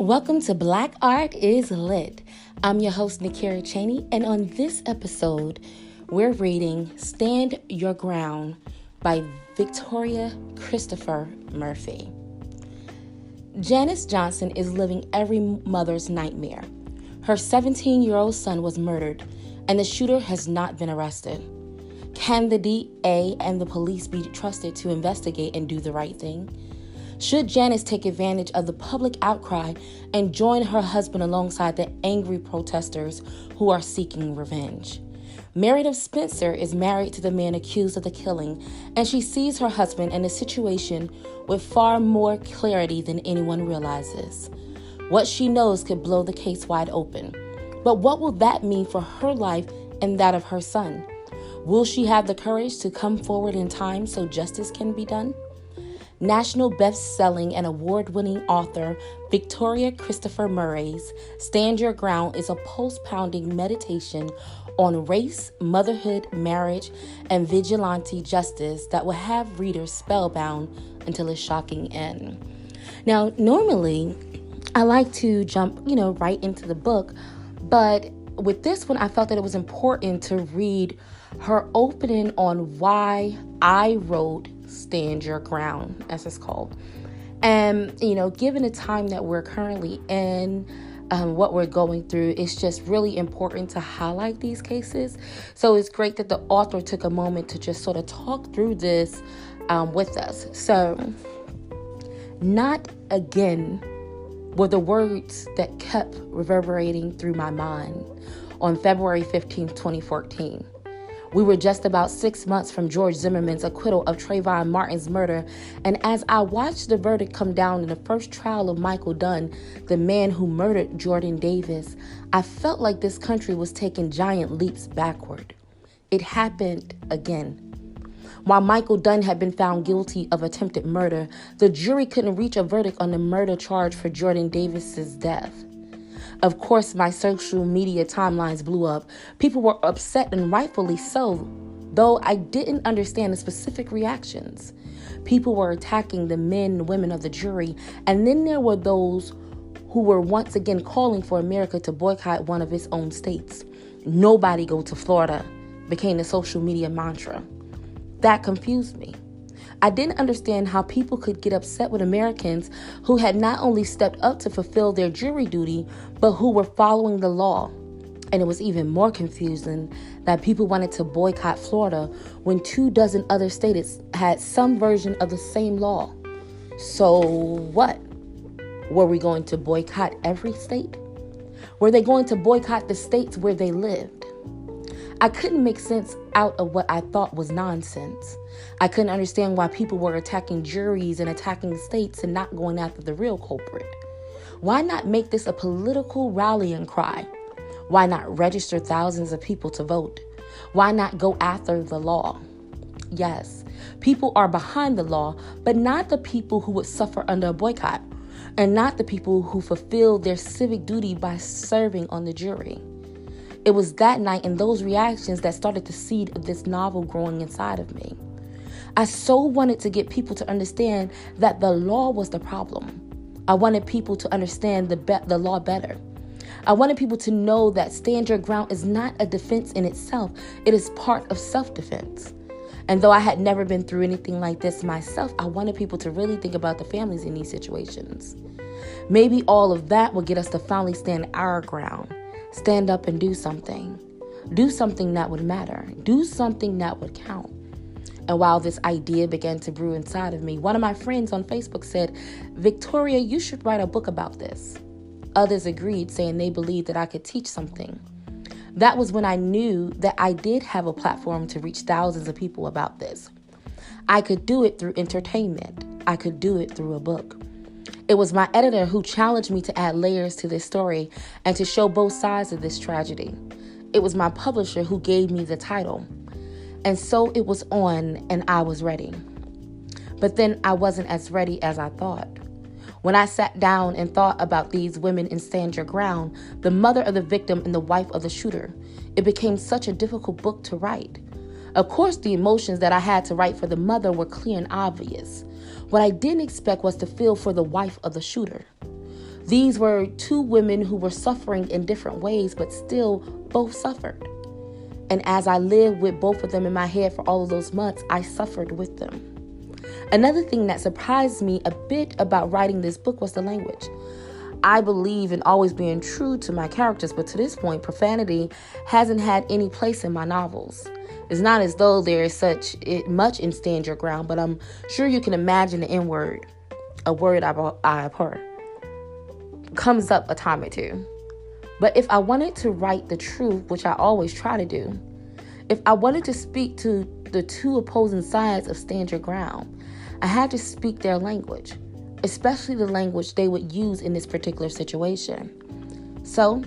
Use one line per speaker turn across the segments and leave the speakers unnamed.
Welcome to Black Art is Lit. I'm your host, Nakira Cheney, and on this episode, we're reading Stand Your Ground by Victoria Christopher Murphy. Janice Johnson is living every mother's nightmare. Her 17-year-old son was murdered, and the shooter has not been arrested. Can the DA and the police be trusted to investigate and do the right thing? Should Janice take advantage of the public outcry and join her husband alongside the angry protesters who are seeking revenge? Meredith Spencer is married to the man accused of the killing, and she sees her husband in a situation with far more clarity than anyone realizes. What she knows could blow the case wide open. But what will that mean for her life and that of her son? Will she have the courage to come forward in time so justice can be done? National best-selling and award-winning author Victoria Christopher Murray's Stand Your Ground is a pulse-pounding meditation on race, motherhood, marriage, and vigilante justice that will have readers spellbound until its shocking end. Now, normally, I like to jump, right into the book, but with this one, I felt that it was important to read her opening on why I wrote Stand Your Ground, as it's called. And, given the time that we're currently in, what we're going through, it's just really important to highlight these cases. So it's great that the author took a moment to just sort of talk through this with us. So, not again were the words that kept reverberating through my mind on February 15th, 2014. We were just about 6 months from George Zimmerman's acquittal of Trayvon Martin's murder, and as I watched the verdict come down in the first trial of Michael Dunn, the man who murdered Jordan Davis, I felt like this country was taking giant leaps backward. It happened again. While Michael Dunn had been found guilty of attempted murder, the jury couldn't reach a verdict on the murder charge for Jordan Davis's death. Of course, my social media timelines blew up. People were upset, and rightfully so, though I didn't understand the specific reactions. People were attacking the men and women of the jury, and then there were those who were once again calling for America to boycott one of its own states. Nobody go to Florida became the social media mantra. That confused me. I didn't understand how people could get upset with Americans who had not only stepped up to fulfill their jury duty, but who were following the law. And it was even more confusing that people wanted to boycott Florida when 24 other states had some version of the same law. So what? Were we going to boycott every state? Were they going to boycott the states where they lived? I couldn't make sense out of what I thought was nonsense. I couldn't understand why people were attacking juries and attacking states and not going after the real culprit. Why not make this a political rallying cry? Why not register thousands of people to vote? Why not go after the law? Yes, people are behind the law, but not the people who would suffer under a boycott, and not the people who fulfill their civic duty by serving on the jury. It was that night and those reactions that started the seed of this novel growing inside of me. I so wanted to get people to understand that the law was the problem. I wanted people to understand the law better. I wanted people to know that Stand Your Ground is not a defense in itself. It is part of self-defense. And though I had never been through anything like this myself, I wanted people to really think about the families in these situations. Maybe all of that will get us to finally stand our ground. Stand up and do something. Do something that would matter. Do something that would count. And while this idea began to brew inside of me, one of my friends on Facebook said, "Victoria, you should write a book about this." Others agreed, saying they believed that I could teach something. That was when I knew that I did have a platform to reach thousands of people about this. I could do it through entertainment. I could do it through a book. It was my editor who challenged me to add layers to this story and to show both sides of this tragedy. It was my publisher who gave me the title. And so it was on, and I was ready. But then I wasn't as ready as I thought. When I sat down and thought about these women in Stand Your Ground, the mother of the victim and the wife of the shooter, it became such a difficult book to write. Of course, the emotions that I had to write for the mother were clear and obvious. What I didn't expect was to feel for the wife of the shooter. These were two women who were suffering in different ways, but still both suffered. And as I lived with both of them in my head for all of those months, I suffered with them. Another thing that surprised me a bit about writing this book was the language. I believe in always being true to my characters, but to this point, profanity hasn't had any place in my novels. It's not as though there is much in Stand Your Ground, but I'm sure you can imagine the N-word, a word I abhor, comes up a time or two. But if I wanted to write the truth, which I always try to do, if I wanted to speak to the two opposing sides of Stand Your Ground, I had to speak their language, especially the language they would use in this particular situation. So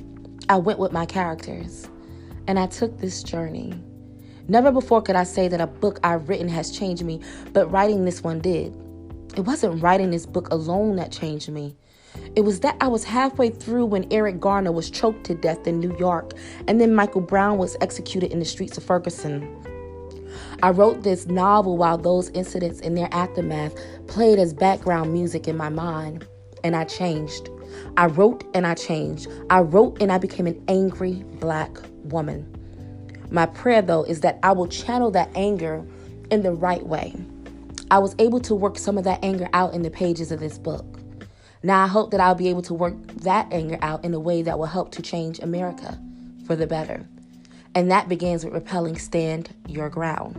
I went with my characters and I took this journey. Never before could I say that a book I've written has changed me, but writing this one did. It wasn't writing this book alone that changed me. It was that I was halfway through when Eric Garner was choked to death in New York, and then Michael Brown was executed in the streets of Ferguson. I wrote this novel while those incidents and their aftermath played as background music in my mind, and I changed. I wrote and I changed. I wrote and I became an angry Black woman. My prayer, though, is that I will channel that anger in the right way. I was able to work some of that anger out in the pages of this book. Now I hope that I'll be able to work that anger out in a way that will help to change America for the better. And that begins with repelling Stand Your Ground.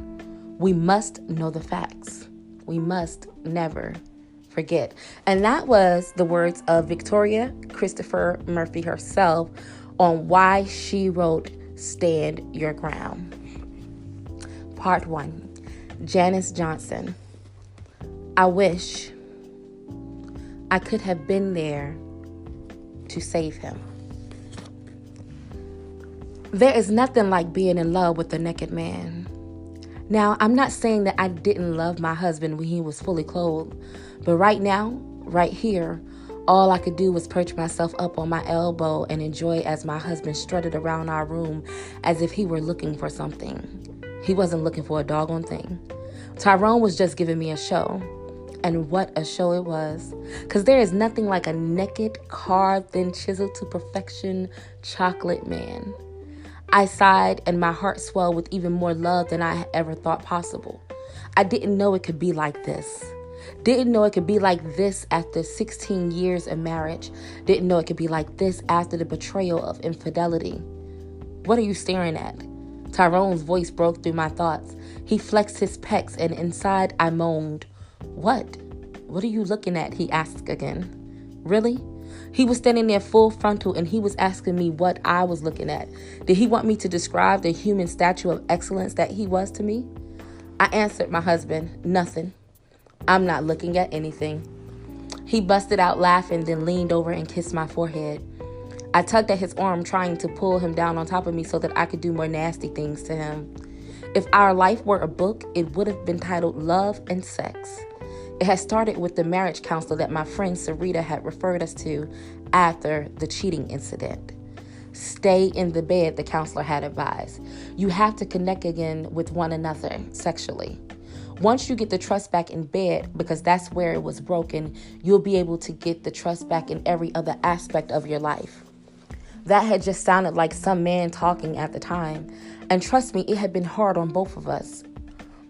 We must know the facts. We must never forget. And that was the words of Victoria Christopher Murphy herself on why she wrote Stand Your Ground. Part 1. Janice Johnson. I wish I could have been there to save him. There is nothing like being in love with a naked man. Now, I'm not saying that I didn't love my husband when he was fully clothed, but right now, right here, all I could do was perch myself up on my elbow and enjoy as my husband strutted around our room as if he were looking for something. He wasn't looking for a doggone thing. Tyrone was just giving me a show. And what a show it was. Because there is nothing like a naked, carved, and chiseled to perfection chocolate man. I sighed and my heart swelled with even more love than I ever thought possible. I didn't know it could be like this. Didn't know it could be like this after 16 years of marriage. Didn't know it could be like this after the betrayal of infidelity. What are you staring at? Tyrone's voice broke through my thoughts. He flexed his pecs and inside I moaned. What? What are you looking at? He asked again. Really? He was standing there full frontal and he was asking me what I was looking at. Did he want me to describe the human statue of excellence that he was to me? I answered my husband, nothing. I'm not looking at anything. He busted out laughing, then leaned over and kissed my forehead. I tugged at his arm, trying to pull him down on top of me so that I could do more nasty things to him. If our life were a book, it would have been titled Love and Sex. It had started with the marriage counselor that my friend Sarita had referred us to after the cheating incident. Stay in the bed, the counselor had advised. You have to connect again with one another sexually. Once you get the trust back in bed, because that's where it was broken, you'll be able to get the trust back in every other aspect of your life. That had just sounded like some man talking at the time. And trust me, it had been hard on both of us.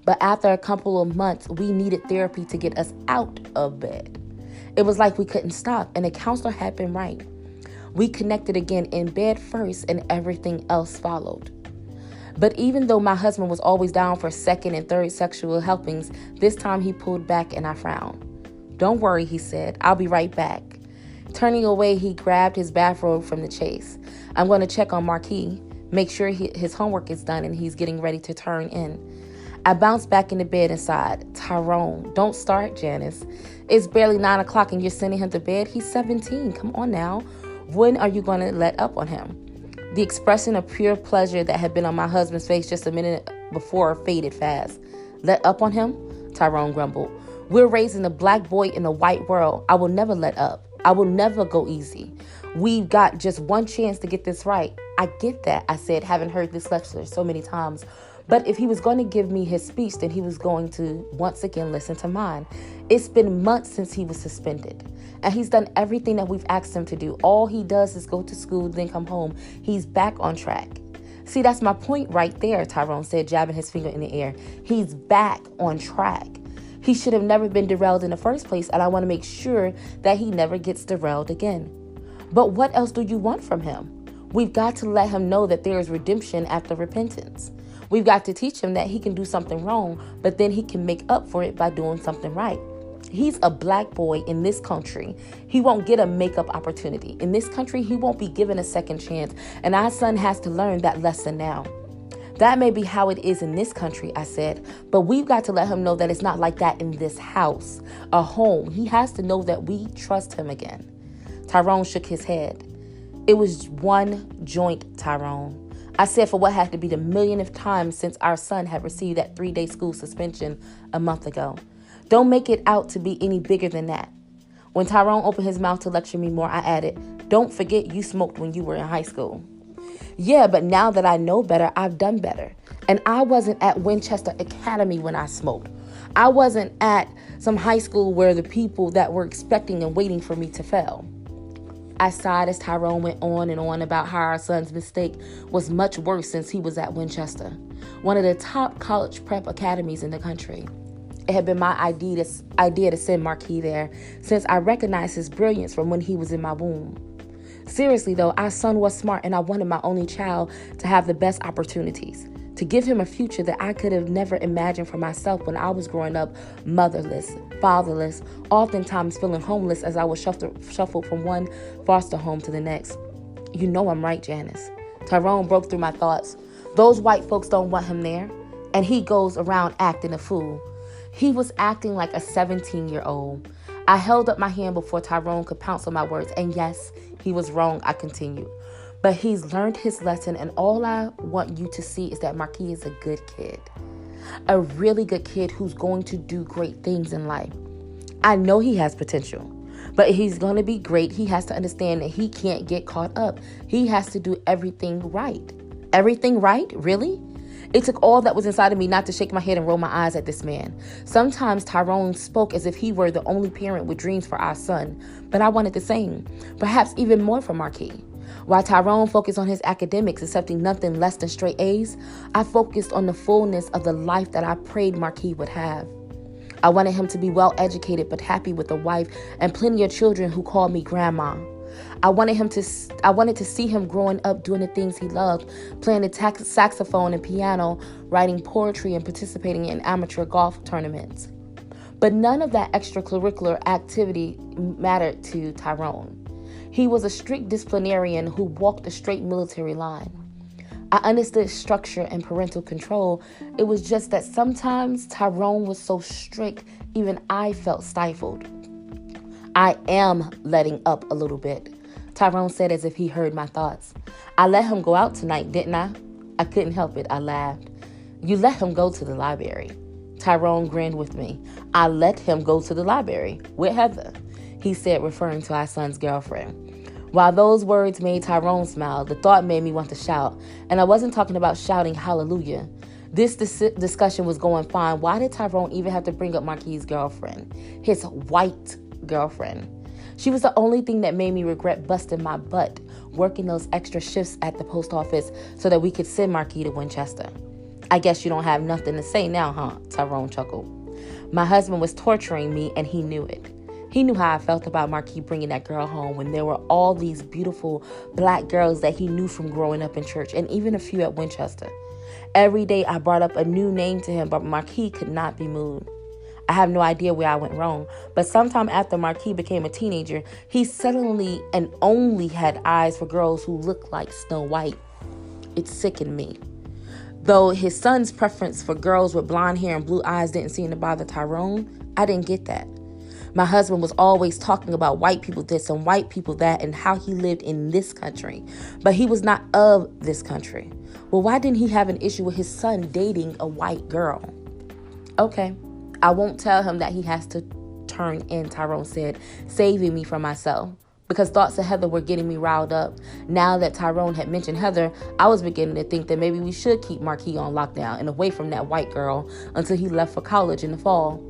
But after a couple of months, we needed therapy to get us out of bed. It was like we couldn't stop, and the counselor had been right. We connected again in bed first, and everything else followed. But even though my husband was always down for second and third sexual helpings, this time he pulled back and I frowned. Don't worry, he said. I'll be right back. Turning away, he grabbed his bathrobe from the chase. I'm going to check on Marquis, make sure his homework is done and he's getting ready to turn in. I bounced back into bed and sighed. Tyrone, don't start, Janice. It's barely 9 o'clock and you're sending him to bed? He's 17. Come on now. When are you going to let up on him? The expression of pure pleasure that had been on my husband's face just a minute before faded fast. Let up on him? Tyrone grumbled. We're raising a black boy in a white world. I will never let up. I will never go easy. We've got just one chance to get this right. I get that, I said, having heard this lecture so many times. But if he was going to give me his speech, then he was going to once again listen to mine. It's been months since he was suspended, and he's done everything that we've asked him to do. All he does is go to school, then come home. He's back on track. See, that's my point right there, Tyrone said, jabbing his finger in the air. He's back on track. He should have never been derailed in the first place, and I want to make sure that he never gets derailed again. But what else do you want from him? We've got to let him know that there is redemption after repentance. We've got to teach him that he can do something wrong, but then he can make up for it by doing something right. He's a black boy in this country. He won't get a makeup opportunity. In this country, he won't be given a second chance, and our son has to learn that lesson now. That may be how it is in this country, I said, but we've got to let him know that it's not like that in this house, a home. He has to know that we trust him again. Tyrone shook his head. It was one joint, Tyrone. I said for what had to be the millionth time since our son had received that 3-day school suspension a month ago. Don't make it out to be any bigger than that. When Tyrone opened his mouth to lecture me more, I added, don't forget you smoked when you were in high school. Yeah, but now that I know better, I've done better. And I wasn't at Winchester Academy when I smoked. I wasn't at some high school where the people that were expecting and waiting for me to fail. I sighed as Tyrone went on and on about how our son's mistake was much worse since he was at Winchester, one of the top college prep academies in the country. It had been my idea to send Marquis there since I recognized his brilliance from when he was in my womb. Seriously, though, our son was smart, and I wanted my only child to have the best opportunities, to give him a future that I could have never imagined for myself when I was growing up motherless, fatherless, oftentimes feeling homeless as I was shuffled from one foster home to the next. You know I'm right, Janice. Tyrone broke through my thoughts. Those white folks don't want him there, and he goes around acting a fool. He was acting like a 17-year-old. I held up my hand before Tyrone could pounce on my words, and yes, he was wrong, I continued. But he's learned his lesson, and all I want you to see is that Marquis is a good kid. A really good kid who's going to do great things in life. I know he has potential, but if he's going to be great, he has to understand that he can't get caught up. He has to do everything right. Everything right? Really? It took all that was inside of me not to shake my head and roll my eyes at this man. Sometimes Tyrone spoke as if he were the only parent with dreams for our son, but I wanted the same, perhaps even more for Marquis. While Tyrone focused on his academics, accepting nothing less than straight A's, I focused on the fullness of the life that I prayed Marquis would have. I wanted him to be well educated but happy with a wife and plenty of children who called me grandma. I wanted to see him growing up doing the things he loved, playing the saxophone and piano, writing poetry, and participating in amateur golf tournaments. But none of that extracurricular activity mattered to Tyrone. He was a strict disciplinarian who walked a straight military line. I understood structure and parental control. It was just that sometimes Tyrone was so strict, even I felt stifled. I am letting up a little bit, Tyrone said as if he heard my thoughts. I let him go out tonight, didn't I? I couldn't help it. I laughed. You let him go to the library. Tyrone grinned with me. I let him go to the library with Heather, he said, referring to our son's girlfriend. While those words made Tyrone smile, the thought made me want to shout. And I wasn't talking about shouting hallelujah. This discussion was going fine. Why did Tyrone even have to bring up Marquis' girlfriend? His white girlfriend. She was the only thing that made me regret busting my butt working those extra shifts at the post office so that we could send Marquis to Winchester. I guess you don't have nothing to say now, huh? Tyrone chuckled. My husband was torturing me, and he knew it. He knew how I felt about Marquis bringing that girl home when there were all these beautiful black girls that he knew from growing up in church, and even a few at Winchester. Every day I brought up a new name to him, but Marquis could not be moved. I have no idea where I went wrong, but sometime after Marquis became a teenager, he suddenly and only had eyes for girls who looked like Snow White. It sickened me. Though his son's preference for girls with blonde hair and blue eyes didn't seem to bother Tyrone, I didn't get that. My husband was always talking about white people this and white people that and how he lived in this country, but he was not of this country. Well, why didn't he have an issue with his son dating a white girl? Okay, I won't tell him that he has to turn in, Tyrone said, saving me from myself. because thoughts of Heather were getting me riled up. Now that Tyrone had mentioned Heather, I was beginning to think that maybe we should keep Marquis on lockdown and away from that white girl until he left for college in the fall.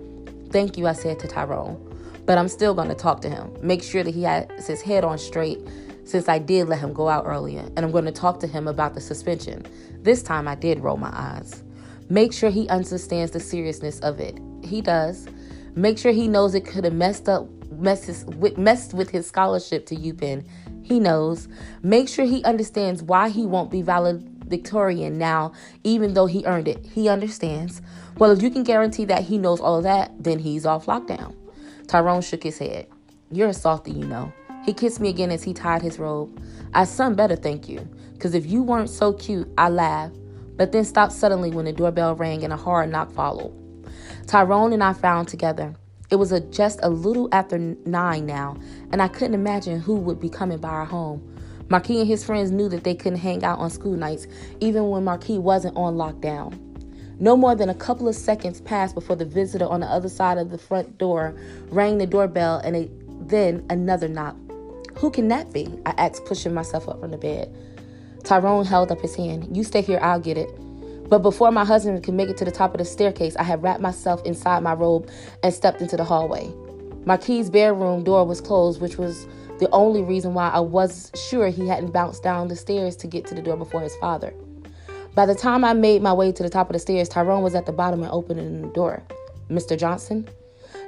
Thank you, I said to Tyrone. But I'm still going to talk to him. Make sure that he has his head on straight since I did let him go out earlier. And I'm going to talk to him about the suspension. This time I did roll my eyes. Make sure he understands the seriousness of it. He does. Make sure he knows it could have messed with his scholarship to UPenn. He knows. Make sure he understands why he won't be valedictorian now, even though he earned it. He understands. Well, if you can guarantee that he knows all of that, then he's off lockdown. Tyrone shook his head. You're a softy, you know. He kissed me again as he tied his robe. I sung better, thank you. Because if you weren't so cute, I laughed. But then stopped suddenly when the doorbell rang and a hard knock followed. Tyrone and I found together. It was just a little after 9 now, and I couldn't imagine who would be coming by our home. Marquis and his friends knew that they couldn't hang out on school nights, even when Marquis wasn't on lockdown. No more than a couple of seconds passed before the visitor on the other side of the front door rang the doorbell, and then another knock. Who can that be? I asked, pushing myself up from the bed. Tyrone held up his hand. You stay here, I'll get it. But before my husband could make it to the top of the staircase, I had wrapped myself inside my robe and stepped into the hallway. Marquis' bedroom door was closed, which was the only reason why I was sure he hadn't bounced down the stairs to get to the door before his father. By the time I made my way to the top of the stairs, Tyrone was at the bottom and opening the door. Mr. Johnson?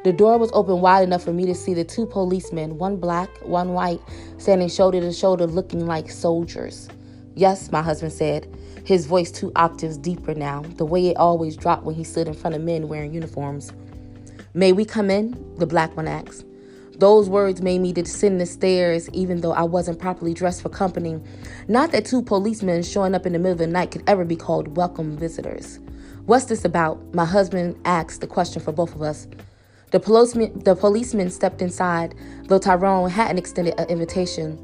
The door was open wide enough for me to see the 2 policemen, one black, one white, standing shoulder to shoulder looking like soldiers. Yes, my husband said, his voice 2 octaves deeper now, the way it always dropped when he stood in front of men wearing uniforms. May we come in? The black one asked. Those words made me descend the stairs even though I wasn't properly dressed for company. Not that 2 policemen showing up in the middle of the night could ever be called welcome visitors. What's this about? My husband asked the question for both of us. The policeman stepped inside, though Tyrone hadn't extended an invitation.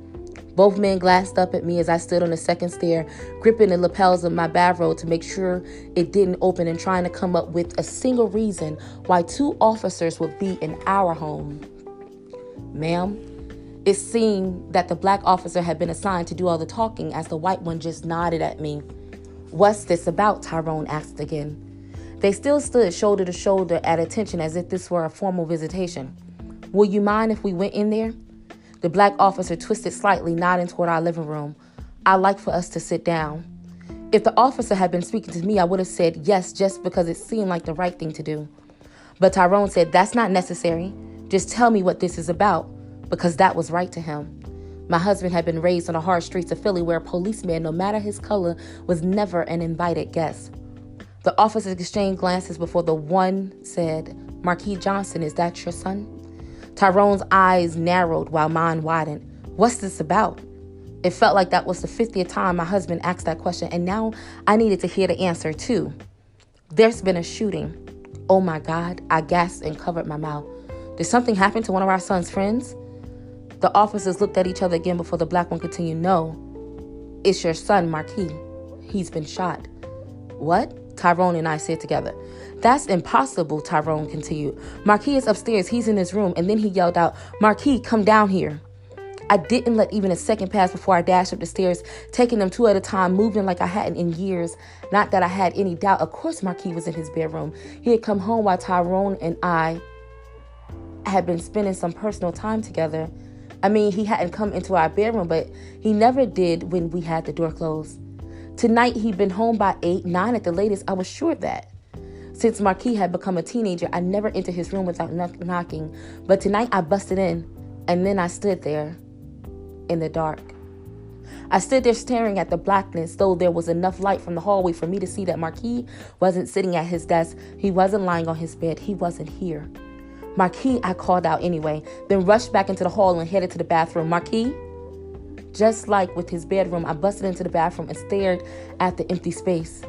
Both men glanced up at me as I stood on the second stair, gripping the lapels of my bathrobe to make sure it didn't open and trying to come up with a single reason why 2 officers would be in our home. Ma'am, it seemed that the black officer had been assigned to do all the talking as the white one just nodded at me. What's this about? Tyrone asked again. They still stood shoulder to shoulder at attention as if this were a formal visitation. Will you mind if we went in there? The black officer twisted slightly, nodding toward our living room. I'd like for us to sit down. If the officer had been speaking to me, I would have said yes just because it seemed like the right thing to do. But Tyrone said, that's not necessary. Just tell me what this is about, because that was right to him. My husband had been raised on the hard streets of Philly where a policeman, no matter his color, was never an invited guest. The officers exchanged glances before the one said, Marquis Johnson, is that your son? Tyrone's eyes narrowed while mine widened. What's this about? It felt like that was the 50th time my husband asked that question, and now I needed to hear the answer too. There's been a shooting. Oh my God, I gasped and covered my mouth. Did something happen to one of our son's friends? The officers looked at each other again before the black one continued. No, it's your son, Marquis. He's been shot. What? Tyrone and I said together. That's impossible, Tyrone continued. Marquis is upstairs. He's in his room. And then he yelled out, Marquis, come down here. I didn't let even a second pass before I dashed up the stairs, taking them 2 at a time, moving like I hadn't in years. Not that I had any doubt. Of course, Marquis was in his bedroom. He had come home while Tyrone and I had been spending some personal time together. I mean, he hadn't come into our bedroom, but he never did when we had the door closed. Tonight, he'd been home by 8, 9 at the latest. I was sure of that. Since Marquis had become a teenager, I never entered his room without knocking. But tonight, I busted in, and then I stood there in the dark. I stood there staring at the blackness, though there was enough light from the hallway for me to see that Marquis wasn't sitting at his desk. He wasn't lying on his bed. He wasn't here. Marquis, I called out anyway, then rushed back into the hall and headed to the bathroom. Marquis? Just like with his bedroom, I busted into the bathroom and stared at the empty space.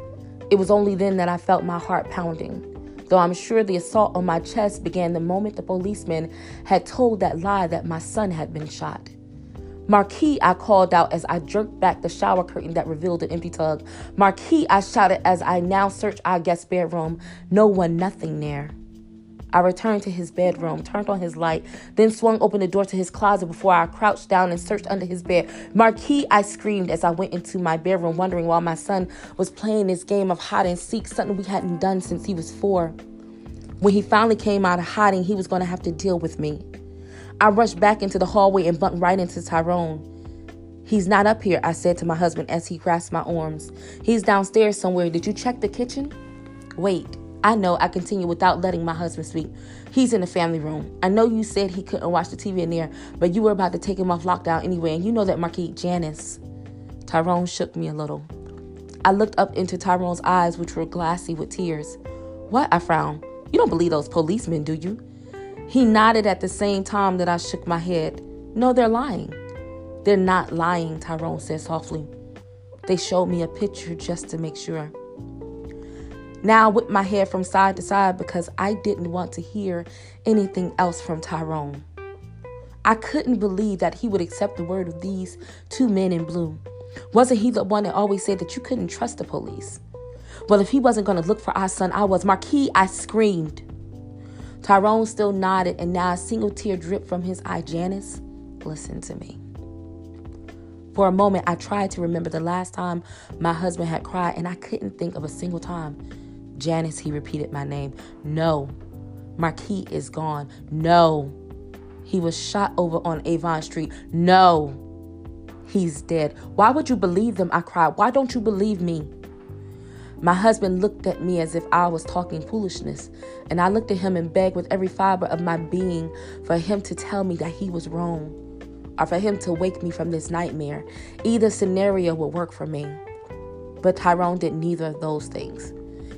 It was only then that I felt my heart pounding, though I'm sure the assault on my chest began the moment the policeman had told that lie that my son had been shot. Marquis, I called out as I jerked back the shower curtain that revealed an empty tub. Marquis, I shouted as I now searched our guest bedroom. No one, nothing there. I returned to his bedroom, turned on his light, then swung open the door to his closet before I crouched down and searched under his bed. "Marquis," I screamed as I went into my bedroom, wondering why my son was playing this game of hide and seek, something we hadn't done since he was 4. When he finally came out of hiding, he was going to have to deal with me. I rushed back into the hallway and bumped right into Tyrone. "He's not up here," I said to my husband as he grasped my arms. "He's downstairs somewhere. Did you check the kitchen?" "Wait." I know, I continued without letting my husband speak. "He's in the family room. I know you said he couldn't watch the TV in there, but you were about to take him off lockdown anyway, and you know that, Marquis." "Janice." Tyrone shook me a little. I looked up into Tyrone's eyes, which were glassy with tears. "What?" I frowned. "You don't believe those policemen, do you?" He nodded at the same time that I shook my head. "No, they're lying." "They're not lying," Tyrone said softly. "They showed me a picture just to make sure." Now I whipped my head from side to side because I didn't want to hear anything else from Tyrone. I couldn't believe that he would accept the word of these 2 men in blue. Wasn't he the one that always said that you couldn't trust the police? Well, if he wasn't going to look for our son, I was. "Marquis," I screamed. Tyrone still nodded, and now a single tear dripped from his eye. "Janice, listen to me." For a moment, I tried to remember the last time my husband had cried, and I couldn't think of a single time. "Janice," he repeated my name. "No. Marquis is gone. No. He was shot over on Avon Street. No. He's dead." "Why would you believe them?" I cried. "Why don't you believe me?" My husband looked at me as if I was talking foolishness, and I looked at him and begged with every fiber of my being for him to tell me that he was wrong, or for him to wake me from this nightmare. Either scenario would work for me. But Tyrone did neither of those things.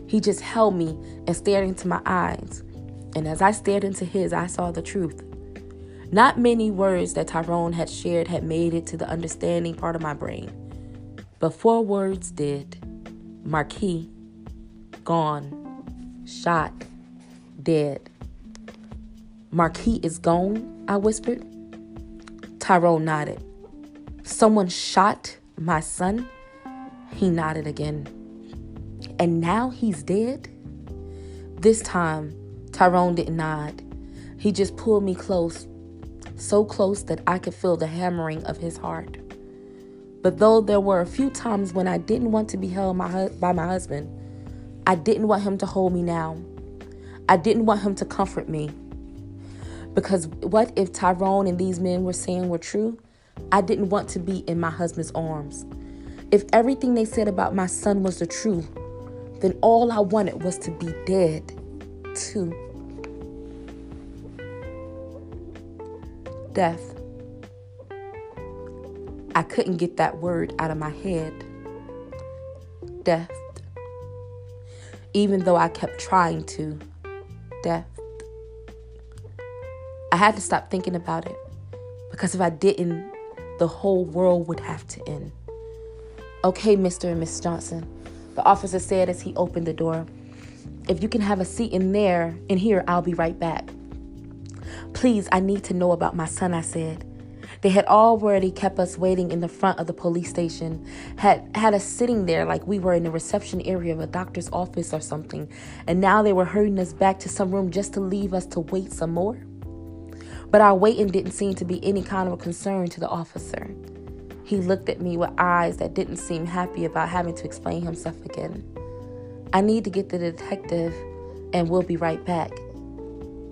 He just held me and stared into my eyes. And as I stared into his, I saw the truth. Not many words that Tyrone had shared had made it to the understanding part of my brain. But 4 words did. Marquis, gone, shot, dead. "Marquis is gone?" I whispered. Tyrone nodded. "Someone shot my son?" He nodded again. "And now he's dead?" This time, Tyrone didn't nod. He just pulled me close, so close that I could feel the hammering of his heart. But though there were a few times when I didn't want to be held by my husband, I didn't want him to hold me now. I didn't want him to comfort me. Because what if Tyrone and these men were saying were true? I didn't want to be in my husband's arms. If everything they said about my son was the truth, then all I wanted was to be dead, too. Death. I couldn't get that word out of my head. Death. Even though I kept trying to. Death. I had to stop thinking about it, because if I didn't, the whole world would have to end. "Okay, Mr. and Miss Johnson," the officer said as he opened the door. "If you can have a seat in here, I'll be right back." "Please, I need to know about my son," I said. They had already kept us waiting in the front of the police station, had us sitting there like we were in the reception area of a doctor's office or something, and now they were herding us back to some room just to leave us to wait some more. But our waiting didn't seem to be any kind of a concern to the officer. He looked at me with eyes that didn't seem happy about having to explain himself again. "I need to get the detective, and we'll be right back."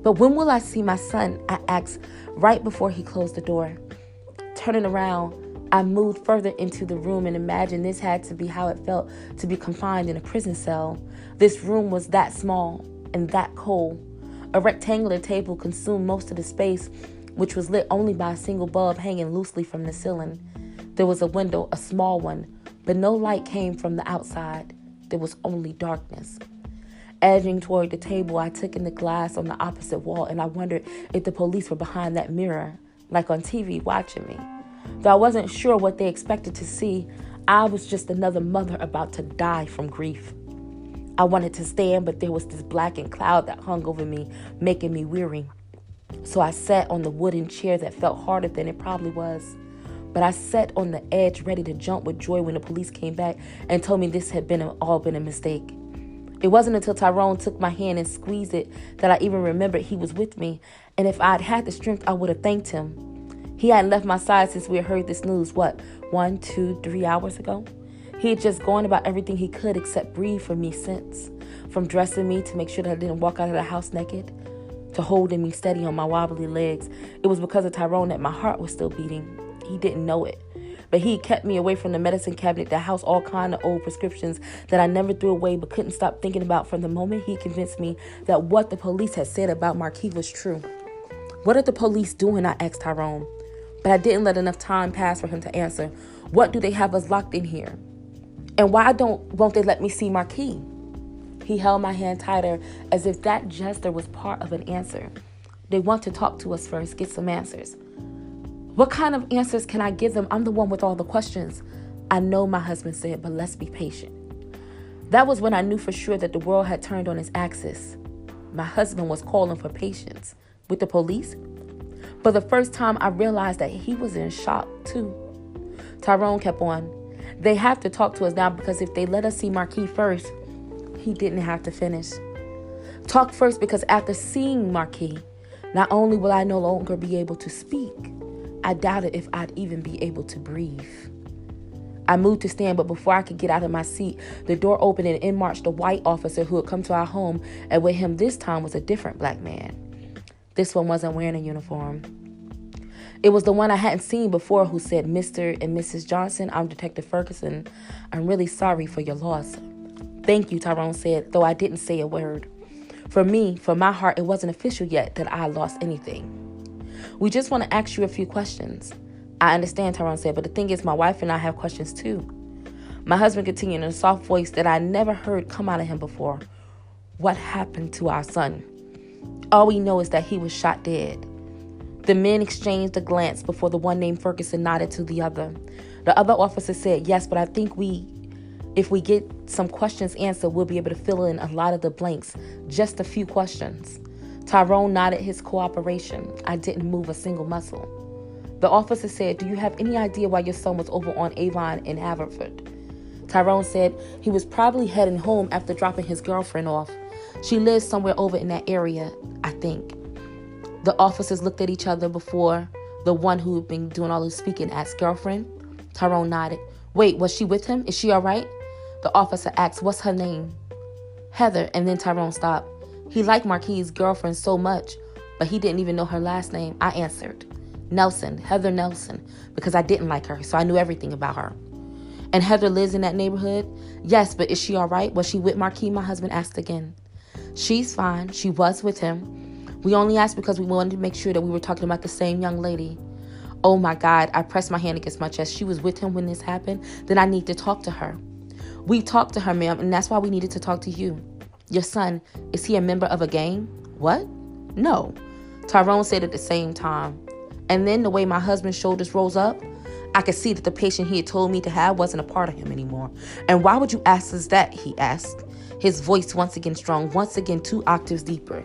"But when will I see my son?" I asked right before he closed the door. Turning around, I moved further into the room and imagined this had to be how it felt to be confined in a prison cell. This room was that small and that cold. A rectangular table consumed most of the space, which was lit only by a single bulb hanging loosely from the ceiling. There was a window, a small one, but no light came from the outside. There was only darkness. Edging toward the table, I took in the glass on the opposite wall, and I wondered if the police were behind that mirror, like on TV, watching me. Though I wasn't sure what they expected to see, I was just another mother about to die from grief. I wanted to stand, but there was this blackened cloud that hung over me, making me weary. So I sat on the wooden chair that felt harder than it probably was. But I sat on the edge, ready to jump with joy when the police came back and told me this had all been a mistake. It wasn't until Tyrone took my hand and squeezed it that I even remembered he was with me. And if I'd had the strength, I would have thanked him. He hadn't left my side since we had heard this news, 1, 2, 3 hours ago? He had just gone about everything he could except breathe for me since. From dressing me to make sure that I didn't walk out of the house naked, to holding me steady on my wobbly legs. It was because of Tyrone that my heart was still beating. He didn't know it. But he kept me away from the medicine cabinet that housed all kind of old prescriptions that I never threw away but couldn't stop thinking about from the moment he convinced me that what the police had said about Marquis was true. What are the police doing? I asked Tyrone. But I didn't let enough time pass for him to answer. What do they have us locked in here? And won't they let me see Marquis? He held my hand tighter as if that gesture was part of an answer. They want to talk to us first, get some answers. What kind of answers can I give them? I'm the one with all the questions. I know, my husband said, but let's be patient. That was when I knew for sure that the world had turned on its axis. My husband was calling for patience with the police. For the first time, I realized that he was in shock too. Tyrone kept on. They have to talk to us now because if they let us see Marquis first, he didn't have to finish. Talk first because after seeing Marquis, not only will I no longer be able to speak, I doubted if I'd even be able to breathe. I moved to stand, but before I could get out of my seat, the door opened and in marched the white officer who had come to our home, and with him this time was a different black man. This one wasn't wearing a uniform. It was the one I hadn't seen before who said, "Mr. and Mrs. Johnson, I'm Detective Ferguson. I'm really sorry for your loss." "Thank you," Tyrone said, though I didn't say a word. For me, for my heart, it wasn't official yet that I lost anything. "We just want to ask you a few questions." "I understand," Tyrone said, "but the thing is my wife and I have questions too." My husband continued in a soft voice that I never heard come out of him before. "What happened to our son?" "All we know is that he was shot dead." The men exchanged a glance before the one named Ferguson nodded to the other. The other officer said, "Yes, but I think if we get some questions answered, we'll be able to fill in a lot of the blanks. Just a few questions." Tyrone nodded his cooperation. I didn't move a single muscle. The officer said, "Do you have any idea why your son was over on Avon in Haverford?" Tyrone said he was probably heading home after dropping his girlfriend off. She lives somewhere over in that area, I think. The officers looked at each other before the one who had been doing all the speaking asked, "Girlfriend?" Tyrone nodded. "Wait, was she with him? Is she all right?" The officer asked, "What's her name?" "Heather," and then Tyrone stopped. He liked Marquis' girlfriend so much, but he didn't even know her last name. I answered, "Nelson, Heather Nelson," because I didn't like her, so I knew everything about her. "And Heather lives in that neighborhood?" "Yes, but is she all right? Was she with Marquis?" My husband asked again. "She's fine. She was with him. We only asked because we wanted to make sure that we were talking about the same young lady." "Oh my God," I pressed my hand against my chest. "She was with him when this happened? Then I need to talk to her." "We talked to her, ma'am, and that's why we needed to talk to you. Your son, is he a member of a gang?" "What?" "No," Tyrone said at the same time. And then the way my husband's shoulders rose up, I could see that the patient he had told me to have wasn't a part of him anymore. "And why would you ask us that?" he asked, his voice once again strong, once again 2 octaves deeper.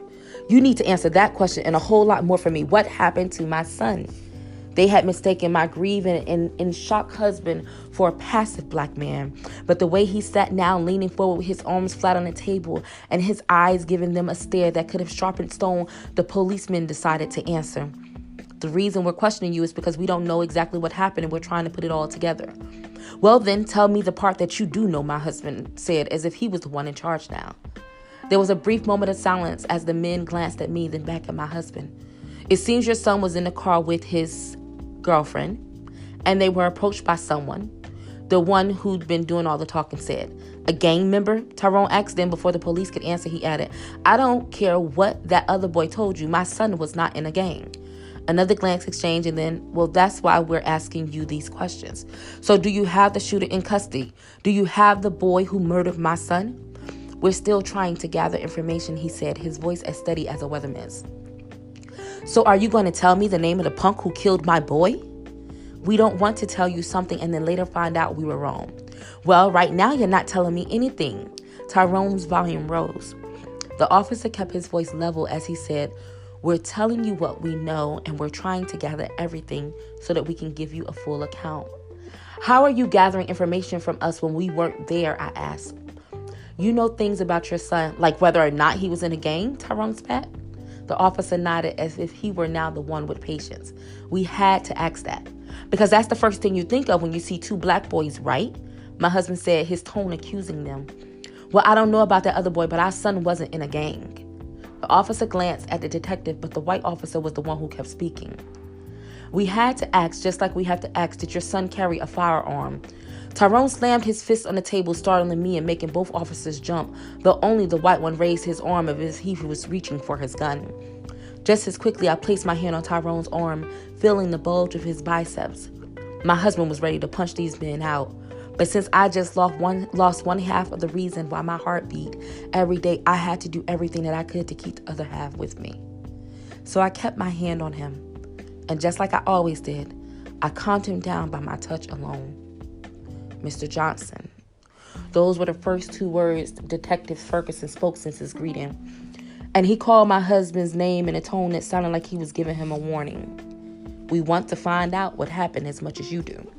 "You need to answer that question and a whole lot more for me. What happened to my son?" They had mistaken my grieving and shocked husband for a passive black man. But the way he sat now, leaning forward with his arms flat on the table and his eyes giving them a stare that could have sharpened stone, the policeman decided to answer. "The reason we're questioning you is because we don't know exactly what happened and we're trying to put it all together." "Well, then tell me the part that you do know," my husband said, as if he was the one in charge now. There was a brief moment of silence as the men glanced at me, then back at my husband. "It seems your son was in the car with his girlfriend, and they were approached by someone." The one who'd been doing all the talking said. "A gang member?" Tyrone asked. Then before the police could answer, he added, "I don't care what that other boy told you. My son was not in a gang." Another glance exchanged, and then, "Well, that's why we're asking you these questions. So do you have the shooter in custody? Do you have the boy who murdered my son?" "We're still trying to gather information," he said, his voice as steady as a weatherman's. "So are you going to tell me the name of the punk who killed my boy?" "We don't want to tell you something and then later find out we were wrong." "Well, right now you're not telling me anything." Tyrone's volume rose. The officer kept his voice level as he said, "We're telling you what we know, and we're trying to gather everything so that we can give you a full account." "How are you gathering information from us when we weren't there?" I asked. You know things about your son, like whether or not he was in a gang, Tyrone spat. The officer nodded as if he were now the one with patience. We had to ask that, because that's the first thing you think of when you see two black boys, right? My husband said, his tone accusing them. Well, I don't know about that other boy, but our son wasn't in a gang. The officer glanced at the detective, but the white officer was the one who kept speaking. We had to ask, just like we have to ask, did your son carry a firearm? Tyrone slammed his fist on the table, startling me and making both officers jump, though only the white one raised his arm as if he was reaching for his gun. Just as quickly, I placed my hand on Tyrone's arm, feeling the bulge of his biceps. My husband was ready to punch these men out, but since I just lost one half of the reason why my heart beat every day, I had to do everything that I could to keep the other half with me. So I kept my hand on him, and just like I always did, I calmed him down by my touch alone. Mr. Johnson. Those were the first two words Detective Ferguson spoke since his greeting, and he called my husband's name in a tone that sounded like he was giving him a warning. We want to find out what happened as much as you do.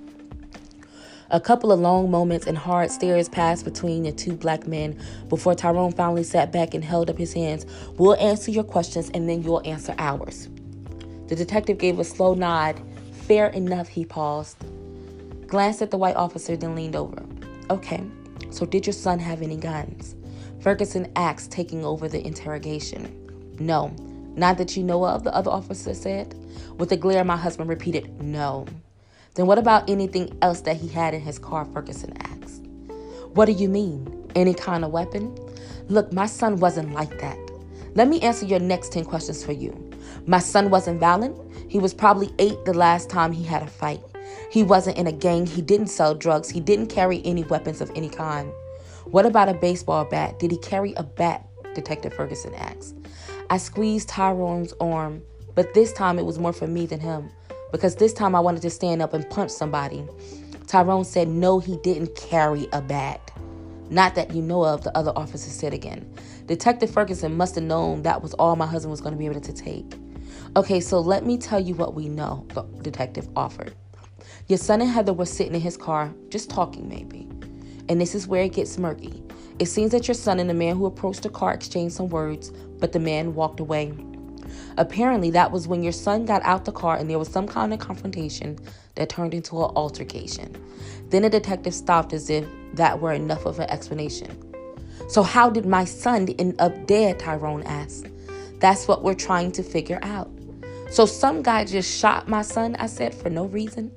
A couple of long moments and hard stares passed between the two black men before Tyrone finally sat back and held up his hands. We'll answer your questions and then you'll answer ours. The detective gave a slow nod. Fair enough, he paused, glanced at the white officer, then leaned over. Okay, so did your son have any guns? Ferguson asked, taking over the interrogation. No, not that you know of, the other officer said. With a glare, my husband repeated, no. Then what about anything else that he had in his car, Ferguson asked. What do you mean? Any kind of weapon? Look, my son wasn't like that. Let me answer your next 10 questions for you. My son wasn't violent. He was probably 8 the last time he had a fight. He wasn't in a gang. He didn't sell drugs. He didn't carry any weapons of any kind. What about a baseball bat? Did he carry a bat? Detective Ferguson asked. I squeezed Tyrone's arm, but this time it was more for me than him, because this time I wanted to stand up and punch somebody. Tyrone said, no, he didn't carry a bat. Not that you know of, the other officer said again. Detective Ferguson must have known that was all my husband was going to be able to take. Okay, so let me tell you what we know, the detective offered. Your son and Heather were sitting in his car, just talking maybe. And this is where it gets murky. It seems that your son and the man who approached the car exchanged some words, but the man walked away. Apparently, that was when your son got out the car and there was some kind of confrontation that turned into an altercation. Then the detective stopped as if that were enough of an explanation. So how did my son end up dead, Tyrone asked. That's what we're trying to figure out. So some guy just shot my son, I said, for no reason.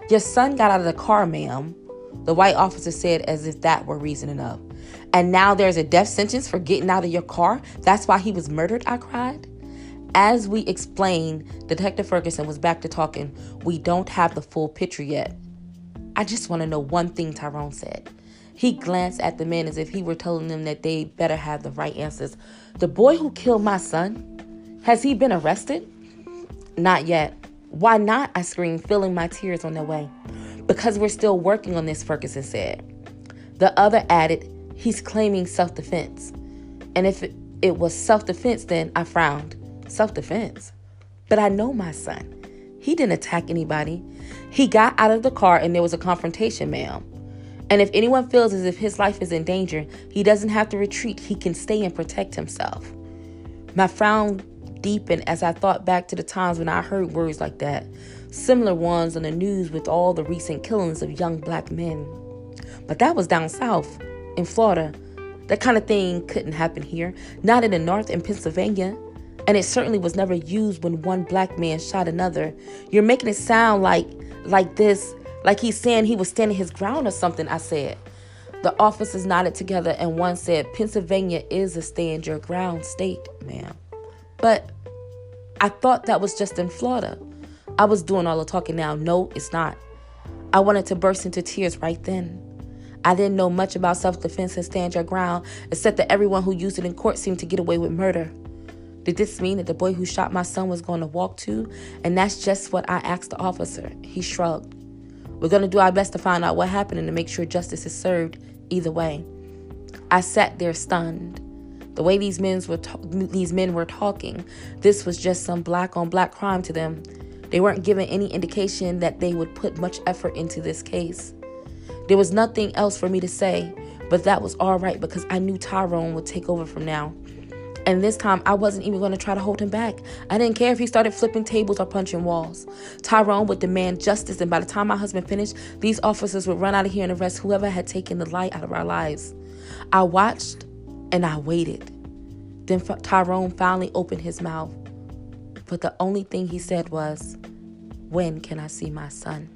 Your son got out of the car, ma'am, the white officer said as if that were reason enough. And now there's a death sentence for getting out of your car? That's why he was murdered, I cried. As we explained, Detective Ferguson was back to talking. We don't have the full picture yet. I just want to know one thing, Tyrone said. He glanced at the men as if he were telling them that they better have the right answers. The boy who killed my son, has he been arrested? Not yet. Why not? I screamed, feeling my tears on their way. Because we're still working on this, Ferguson said. The other added, he's claiming self-defense. And if it was self-defense, then I frowned. Self-defense? But I know my son. He didn't attack anybody. He got out of the car and there was a confrontation, ma'am. And if anyone feels as if his life is in danger, he doesn't have to retreat. He can stay and protect himself. My frown deepened as I thought back to the times when I heard words like that, similar ones on the news with all the recent killings of young black men. But that was down south, in Florida. That kind of thing couldn't happen here, not in the north in Pennsylvania. And it certainly was never used when one black man shot another. You're making it sound like this, like he's saying he was standing his ground or something, I said. The officers nodded together and one said, Pennsylvania is a stand your ground state, ma'am. But I thought that was just in Florida. I was doing all the talking now. No, it's not. I wanted to burst into tears right then. I didn't know much about self-defense and stand your ground, except that everyone who used it in court seemed to get away with murder. Did this mean that the boy who shot my son was going to walk too? And that's just what I asked the officer. He shrugged. We're going to do our best to find out what happened and to make sure justice is served either way. I sat there stunned. The way these men were talking, this was just some black-on-black crime to them. They weren't given any indication that they would put much effort into this case. There was nothing else for me to say, But that was all right because I knew Tyrone would take over from now. And this time, I wasn't even going to try to hold him back. I didn't care if he started flipping tables or punching walls. Tyrone would demand justice, and by the time my husband finished, these officers would run out of here and arrest whoever had taken the light out of our lives. I watched and I waited. Then Tyrone finally opened his mouth. But the only thing he said was, "When can I see my son?"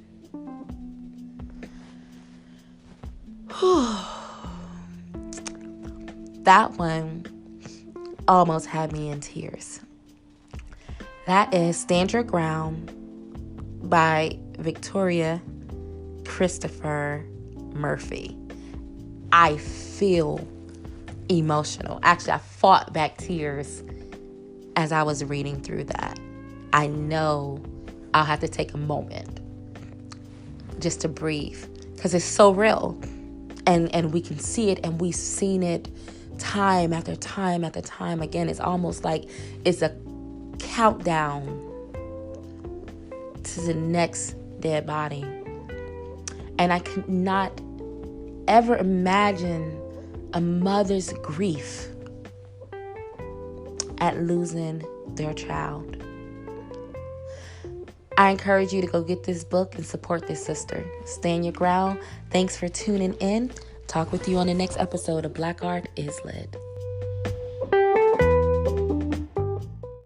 That one almost had me in tears. That is Stand Your Ground by Victoria Christopher Murphy. I feel emotional. Actually, I fought back tears as I was reading through that. I know I'll have to take a moment just to breathe because it's so real. And we can see it, and we've seen it time after time after time again. It's almost like it's a countdown to the next dead body. And I could not ever imagine a mother's grief at losing their child. I encourage you to go get this book and support this sister. Stand Your Ground. Thanks for tuning in. Talk with you on the next episode of Black Art is Lit.